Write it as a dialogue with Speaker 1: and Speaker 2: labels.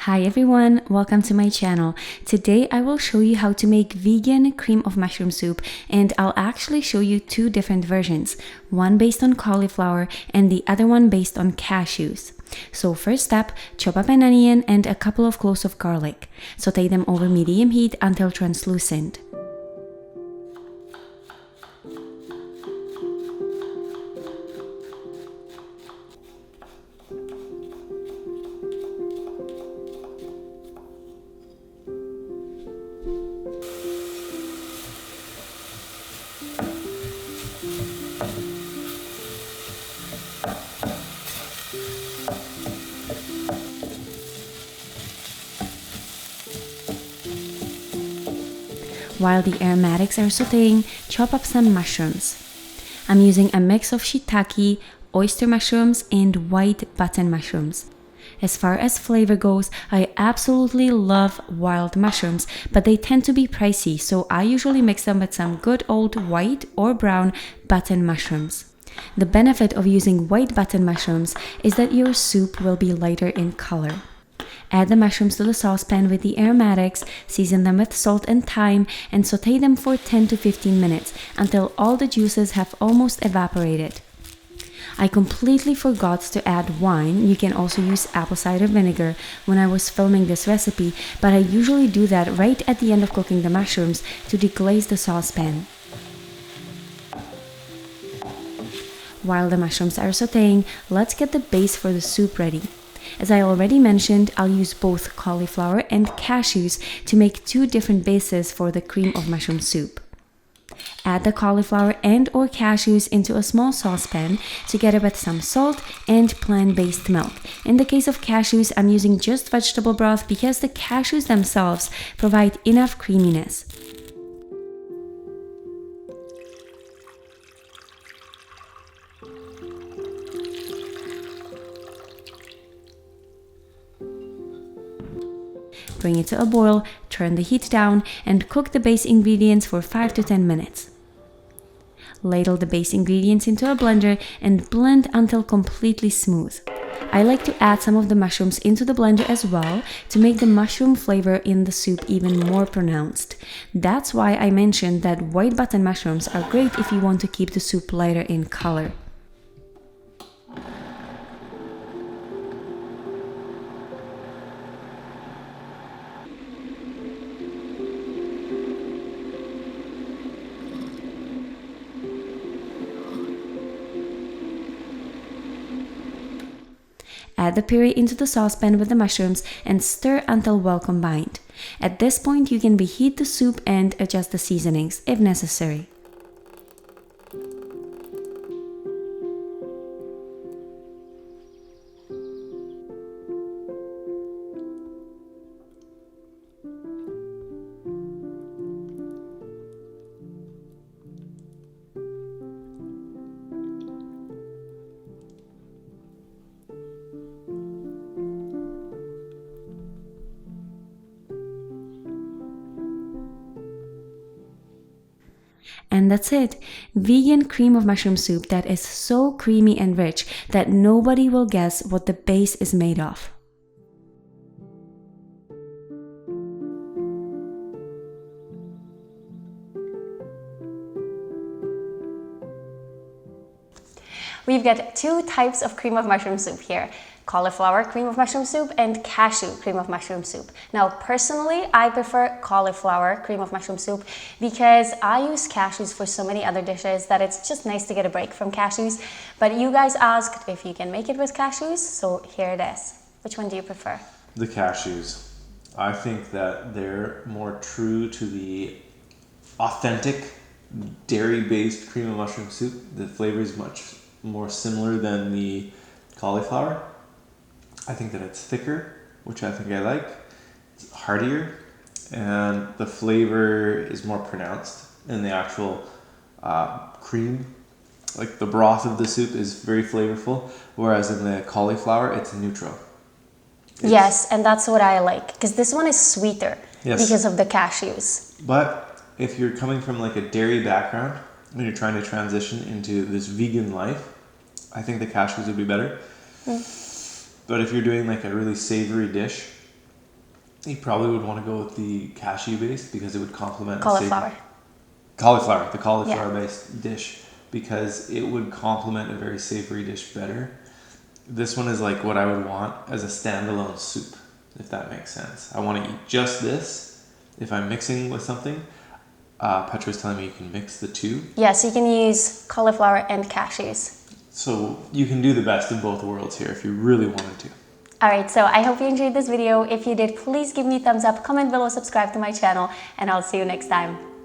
Speaker 1: Hi everyone, welcome to my channel. Today I will show you how to make vegan cream of mushroom soup, and I'll actually show you two different versions, one based on cauliflower and the other one based on cashews. So first step, chop up an onion and a couple of cloves of garlic. Saute them over medium heat until translucent. While the aromatics are sauteing, chop up some mushrooms. I'm using a mix of shiitake, oyster mushrooms, and white button mushrooms. As far as flavor goes, I absolutely love wild mushrooms, but they tend to be pricey, so I usually mix them with some good old white or brown button mushrooms. The benefit of using white button mushrooms is that your soup will be lighter in color. Add the mushrooms to the saucepan with the aromatics, season them with salt and thyme, and saute them for 10 to 15 minutes until all the juices have almost evaporated. I completely forgot to add wine. You can also use apple cider vinegar when I was filming this recipe, but I usually do that right at the end of cooking the mushrooms to deglaze the saucepan. While the mushrooms are sauteing, let's get the base for the soup ready. As I already mentioned, I'll use both cauliflower and cashews to make two different bases for the cream of mushroom soup. Add the cauliflower and or cashews into a small saucepan together with some salt and plant-based milk. In the case of cashews, I'm using just vegetable broth because the cashews themselves provide enough creaminess. Bring it to a boil, turn the heat down, and cook the base ingredients for 5 to 10 minutes. Ladle the base ingredients into a blender and blend until completely smooth. I like to add some of the mushrooms into the blender as well to make the mushroom flavor in the soup even more pronounced. That's why I mentioned that white button mushrooms are great if you want to keep the soup lighter in color. Add the puree into the saucepan with the mushrooms and stir until well combined. At this point, you can reheat the soup and adjust the seasonings if necessary. And that's it, vegan cream of mushroom soup that is so creamy and rich that nobody will guess what the base is made of. We've got two types of cream of mushroom soup here. Cauliflower cream of mushroom soup and cashew cream of mushroom soup. Now, personally, I prefer cauliflower cream of mushroom soup because I use cashews for so many other dishes that it's just nice to get a break from cashews. But you guys asked if you can make it with cashews, so here it is. Which one do you prefer?
Speaker 2: The cashews. I think that they're more true to the authentic dairy-based cream of mushroom soup. The flavor is much more similar than the cauliflower. I think that it's thicker, which I think I like. It's heartier, and the flavor is more pronounced in the actual cream. Like the broth of the soup is very flavorful, whereas in the cauliflower, it's neutral.
Speaker 3: Yes, and that's what I like, because this one is sweeter because of the cashews.
Speaker 2: But if you're coming from like a dairy background and you're trying to transition into this vegan life, I think the cashews would be better. But if you're doing like a really savory dish, You probably would want to go with the cashew based because it would complement
Speaker 3: Cauliflower.
Speaker 2: The cauliflower based dish, because it would complement a very savory dish better. This one is like what I would want as a standalone soup, if that makes sense. I want to eat just this. If I'm mixing with something, Petra was telling me you can mix the two.
Speaker 3: Yes, you can use cauliflower and cashews.
Speaker 2: So you can do the best of both worlds here if you really wanted to.
Speaker 3: Alright, so I hope you enjoyed this video. If you did, please give me a thumbs up, comment below, subscribe to my channel, and I'll see you next time.